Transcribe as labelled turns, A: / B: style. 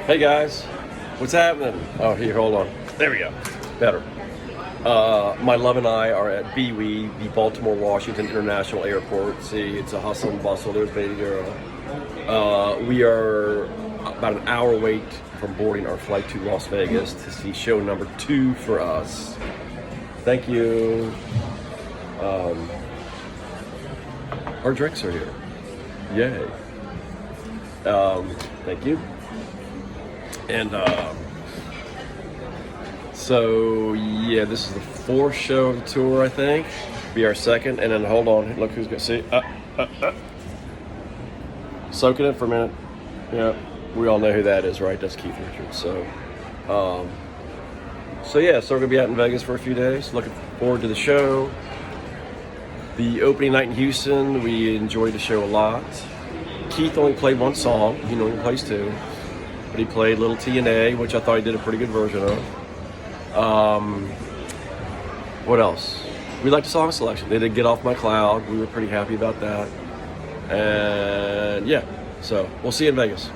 A: Hey guys, what's happening? Oh, here, hold on. There we go. Better. My love and I are at BWI, the Baltimore Washington International Airport. See, it's a hustle and bustle. There's Baby Girl. We are about an hour wait from boarding our flight to Las Vegas to see show number 2 for us. Thank you. Our drinks are here. Yay. Thank you. And so yeah, this is the 4th show of the tour, I think. Be our second, and then hold on, look who's gonna see. Soak it in for a minute. Yeah, we all know who that is, right? That's Keith Richards. So yeah, so we're gonna be out in Vegas for a few days. Looking forward to the show. The opening night in Houston, we enjoyed the show a lot. Keith only played one song. He normally plays 2. But he played Little TNA, which I thought he did a pretty good version of. What else? We liked the song selection. They did Get Off My Cloud. We were pretty happy about that. And yeah, so we'll see you in Vegas.